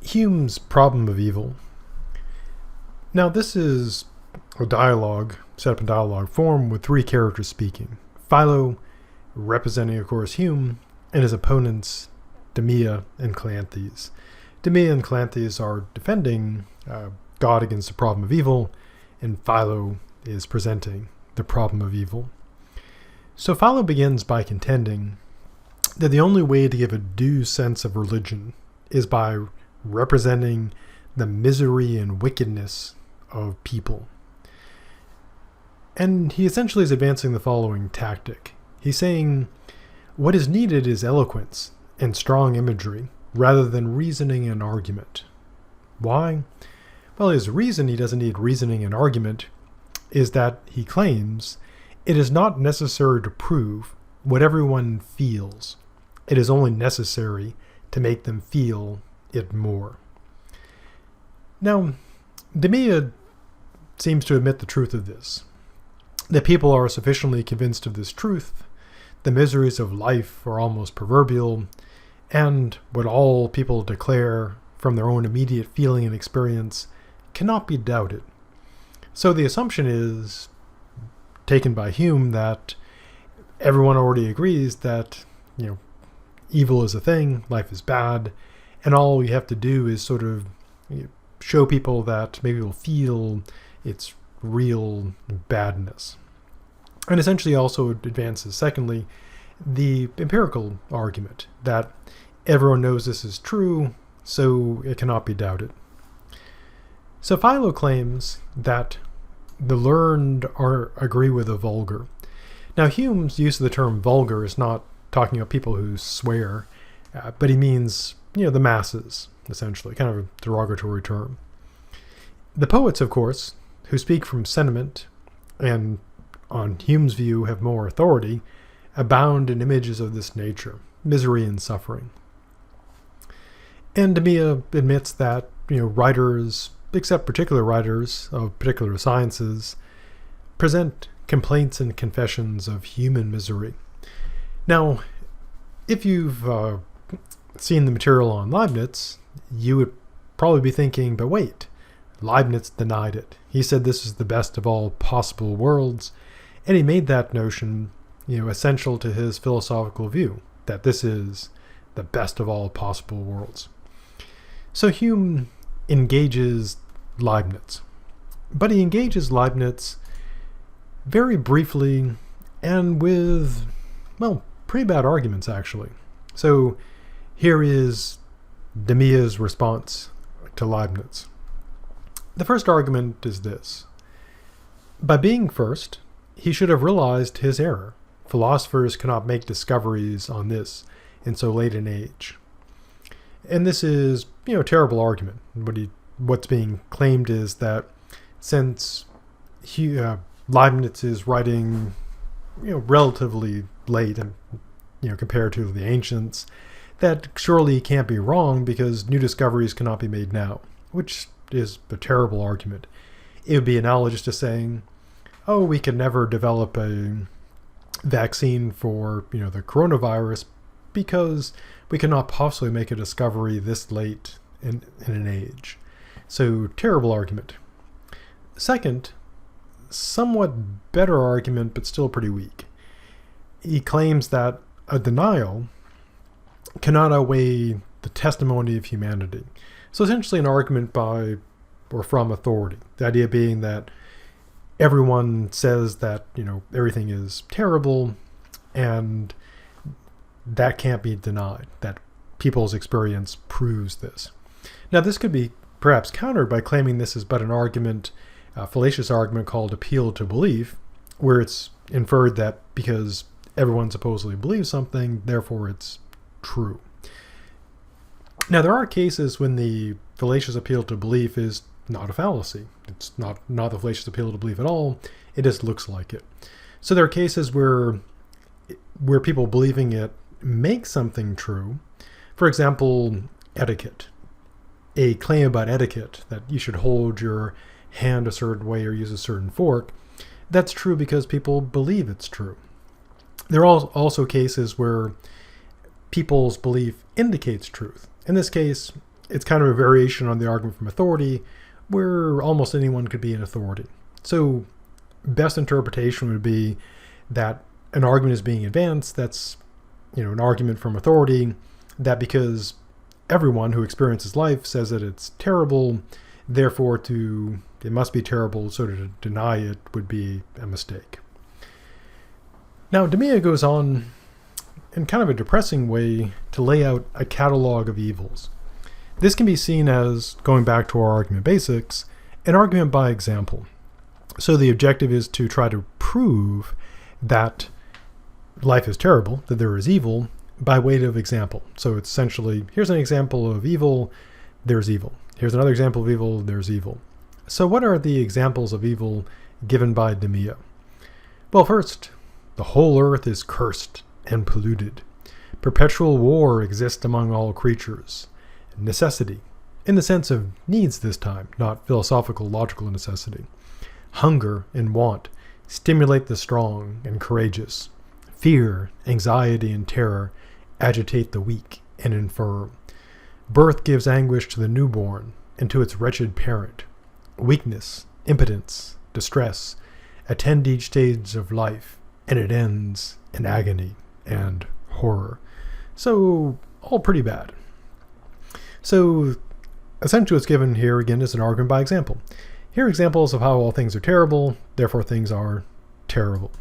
Hume's problem of evil. Now, this is a dialogue, set up in dialogue form with three characters speaking. Philo, representing, of course, Hume, and his opponents, Demea and Cleanthes. Demea and Cleanthes are defending God against the problem of evil, and Philo is presenting the problem of evil. So Philo begins by contending that the only way to give a due sense of religion is by representing the misery and wickedness of people. And he essentially is advancing the following tactic. He's saying what is needed is eloquence and strong imagery rather than reasoning and argument. Why? Well, his reason he doesn't need reasoning and argument is that he claims it is not necessary to prove what everyone feels. It is only necessary to make them feel it more. Now, Demea seems to admit the truth of this, that people are sufficiently convinced of this truth, the miseries of life are almost proverbial, and what all people declare from their own immediate feeling and experience cannot be doubted. So the assumption is taken by Hume that everyone already agrees that, evil is a thing, life is bad, and all you have to do is sort of show people that maybe will feel its real badness. And essentially also advances, secondly, the empirical argument that everyone knows this is true, so it cannot be doubted. So Philo claims that the learned agree with the vulgar. Now, Hume's use of the term vulgar is not talking about people who swear, but he means, the masses, essentially, kind of a derogatory term. The poets, of course, who speak from sentiment and, on Hume's view, have more authority, abound in images of this nature, misery and suffering. And Demea admits that, writers, except particular writers of particular sciences, present complaints and confessions of human misery. Now, if you've seen the material on Leibniz, you would probably be thinking, but wait, Leibniz denied it. He said this is the best of all possible worlds, and he made that notion, essential to his philosophical view, that this is the best of all possible worlds. So Hume engages Leibniz, but he engages Leibniz very briefly and with, pretty bad arguments, actually. So here is Demea's response to Leibniz. The first argument is this. By being first, he should have realized his error. Philosophers cannot make discoveries on this in so late an age. And this is, a terrible argument. What's being claimed is that since Leibniz is writing, relatively late and, compared to the ancients, that surely he can't be wrong because new discoveries cannot be made now, which is a terrible argument. It would be analogous to saying, we could never develop a vaccine for, the coronavirus because we cannot possibly make a discovery this late in an age. So, terrible argument. Second, somewhat better argument, but still pretty weak. He claims that a denial cannot outweigh the testimony of humanity. So essentially an argument by or from authority. The idea being that everyone says that, everything is terrible and that can't be denied, that people's experience proves this. Now this could be perhaps countered by claiming this is but an argument, a fallacious argument called appeal to belief, where it's inferred that because everyone supposedly believes something, therefore it's true. Now there are cases when the fallacious appeal to belief is not a fallacy. It's not the fallacious appeal to belief at all. It just looks like it. So there are cases where people believing it make something true. For example, etiquette. A claim about etiquette, that you should hold your hand a certain way or use a certain fork, that's true because people believe it's true. There are also cases where people's belief indicates truth. In this case, it's kind of a variation on the argument from authority, where almost anyone could be an authority. So best interpretation would be that an argument is being advanced that's, an argument from authority, that because everyone who experiences life says that it's terrible, therefore it must be terrible, so to deny it would be a mistake. Now, Demea goes on in kind of a depressing way to lay out a catalog of evils. This can be seen as, going back to our argument basics, an argument by example. So the objective is to try to prove that life is terrible, that there is evil, by way of example. So it's essentially, here's an example of evil, there's evil. Here's another example of evil, there's evil. So what are the examples of evil given by Demea? Well, first, the whole earth is cursed and polluted. Perpetual war exists among all creatures. Necessity, in the sense of needs this time, not philosophical, logical necessity. Hunger and want stimulate the strong and courageous. Fear, anxiety, and terror agitate the weak and infirm. Birth gives anguish to the newborn and to its wretched parent. Weakness, impotence, distress attend each stage of life, and it ends in agony and horror. So, all pretty bad. So, essentially what's given here, again, is an argument by example. Here are examples of how all things are terrible, therefore things are terrible.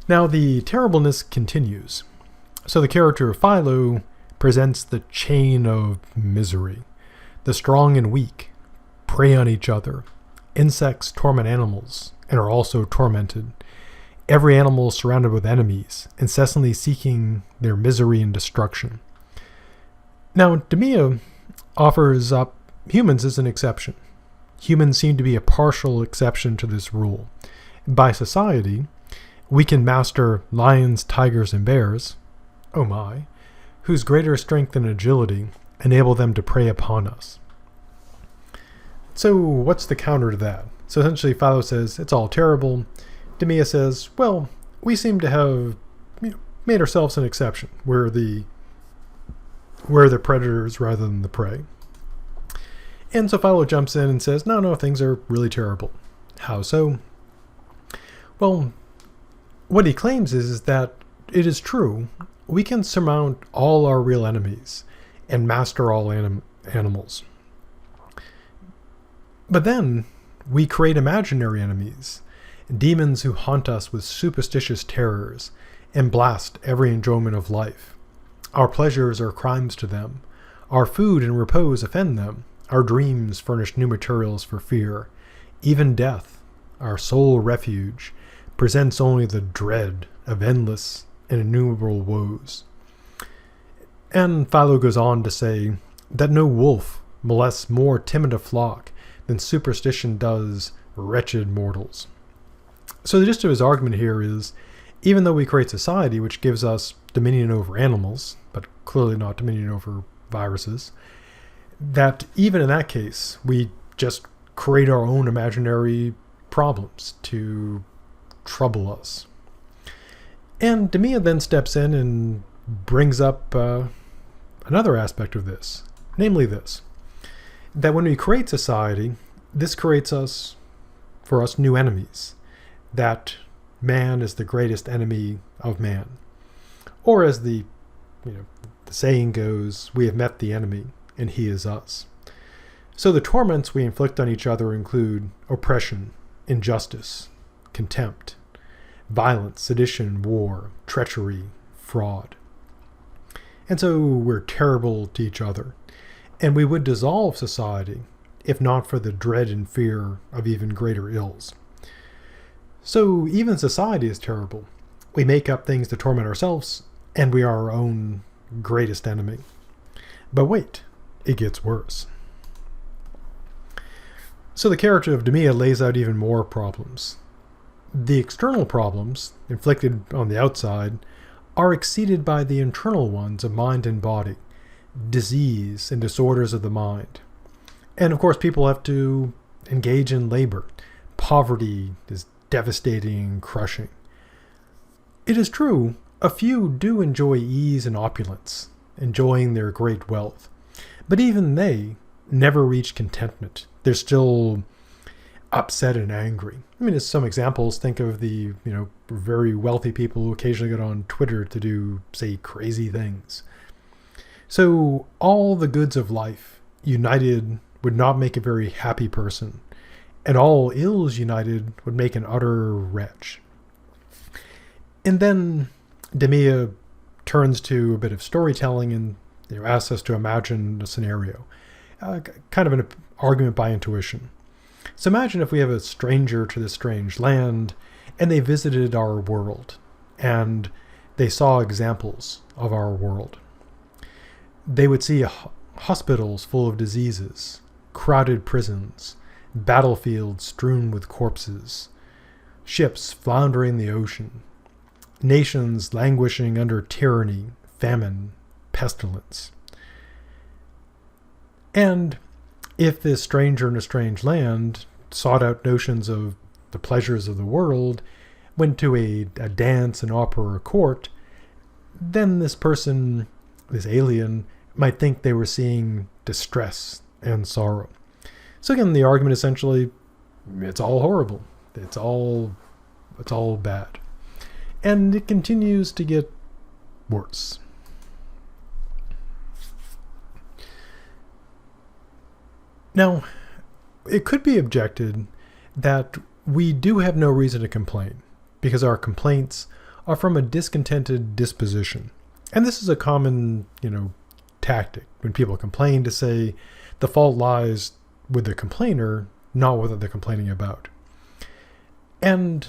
Now, the terribleness continues. So the character of Philo presents the chain of misery. The strong and weak prey on each other. Insects torment animals and are also tormented. Every animal is surrounded with enemies, incessantly seeking their misery and destruction. Now, Demea offers up humans as an exception. Humans seem to be a partial exception to this rule. By society, we can master lions, tigers, and bears, oh my, whose greater strength and agility enable them to prey upon us. So what's the counter to that? So essentially Philo says it's all terrible. Demea says, well, we seem to have made ourselves an exception. We're the predators rather than the prey. And so Philo jumps in and says, no, things are really terrible. How so? Well, what he claims is that it is true. We can surmount all our real enemies and master all animals. But then we create imaginary enemies, demons who haunt us with superstitious terrors and blast every enjoyment of life. Our pleasures are crimes to them. Our food and repose offend them. Our dreams furnish new materials for fear. Even death, our sole refuge, presents only the dread of endless and innumerable woes. And Philo goes on to say that no wolf molests more timid a flock than superstition does wretched mortals. So the gist of his argument here is, even though we create society which gives us dominion over animals, but clearly not dominion over viruses, that even in that case, we just create our own imaginary problems to trouble us. And Demea then steps in and brings up another aspect of this, namely this, that when we create society, this creates for us new enemies, that man is the greatest enemy of man. Or as the saying goes, we have met the enemy and he is us. So the torments we inflict on each other include oppression, injustice, contempt, violence, sedition, war, treachery, fraud. And so we're terrible to each other. And we would dissolve society if not for the dread and fear of even greater ills. So even society is terrible. We make up things to torment ourselves, and we are our own greatest enemy. But wait, it gets worse. So the character of Demea lays out even more problems. The external problems, inflicted on the outside, are exceeded by the internal ones of mind and body, disease and disorders of the mind. And of course, people have to engage in labor. Poverty is devastating and crushing. It is true, a few do enjoy ease and opulence, enjoying their great wealth. But even they never reach contentment. They're still upset and angry. I mean, as some examples, think of the, very wealthy people who occasionally get on Twitter to do, say, crazy things. So all the goods of life united would not make a very happy person, and all ills united would make an utter wretch. And then Demea turns to a bit of storytelling and asks us to imagine a scenario, kind of an argument by intuition. So imagine if we have a stranger to this strange land, and they visited our world, and they saw examples of our world. They would see hospitals full of diseases, crowded prisons, battlefields strewn with corpses, ships floundering the ocean, nations languishing under tyranny, famine, pestilence. And if this stranger in a strange land sought out notions of the pleasures of the world, went to a dance, an opera, or court, then this person, this alien, might think they were seeing distress and sorrow. So again, the argument essentially, it's all horrible. It's all bad. And it continues to get worse. Now, it could be objected that we do have no reason to complain, because our complaints are from a discontented disposition. And this is a common, tactic when people complain, to say the fault lies with the complainer, not what they're complaining about. And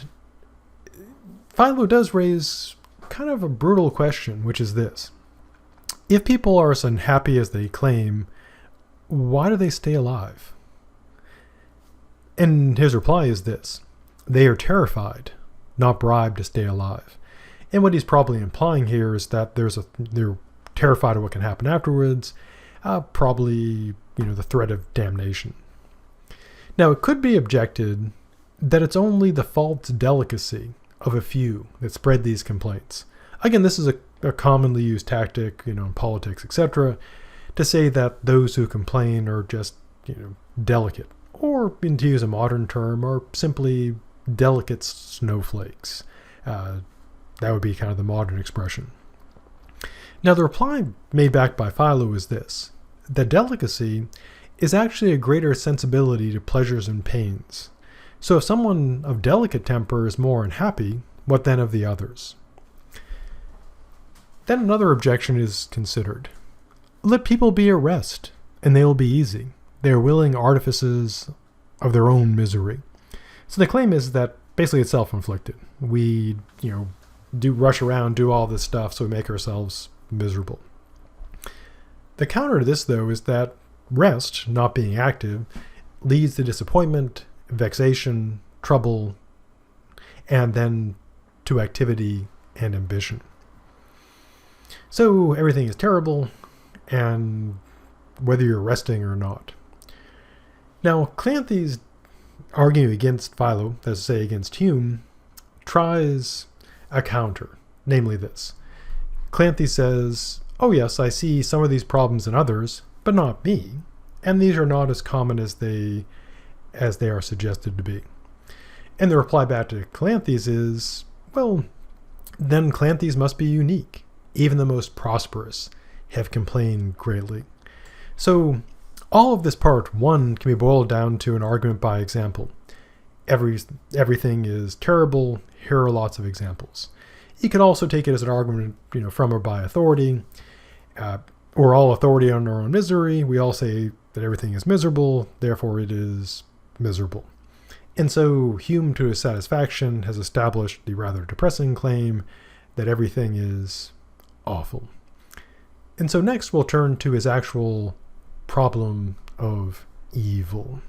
Philo does raise kind of a brutal question, which is this. If people are as unhappy as they claim, why do they stay alive? And his reply is this. They are terrified, not bribed to stay alive. And what he's probably implying here is that they're terrified of what can happen afterwards, probably, the threat of damnation. Now, it could be objected that it's only the false delicacy of a few that spread these complaints. Again, this is a commonly used tactic, in politics, etc., to say that those who complain are just, delicate, or, to use a modern term, are simply delicate snowflakes. That would be kind of the modern expression. Now, the reply made back by Philo is this. That delicacy is actually a greater sensibility to pleasures and pains. So if someone of delicate temper is more unhappy, what then of the others? Then another objection is considered. Let people be at rest, and they will be easy. They are willing artifices of their own misery. So the claim is that basically it's self-inflicted. We, do rush around, do all this stuff, so we make ourselves miserable. The counter to this, though, is that rest, not being active, leads to disappointment, vexation, trouble, and then to activity and ambition. So everything is terrible, and whether you're resting or not. Now, Cleanthes, arguing against Philo, that's to say against Hume, tries a counter, namely this. Cleanthes says, oh yes, I see some of these problems in others, but not me, and these are not as common as they are suggested to be. And the reply back to Cleanthes is, well, then Cleanthes must be unique. Even the most prosperous have complained greatly. So all of this part 1 can be boiled down to an argument by example. Everything is terrible. Here are lots of examples. You could also take it as an argument, from or by authority. We're all authority on our own misery. We all say that everything is miserable, therefore it is miserable. And so Hume, to his satisfaction, has established the rather depressing claim that everything is awful. And so next we'll turn to his actual problem of evil.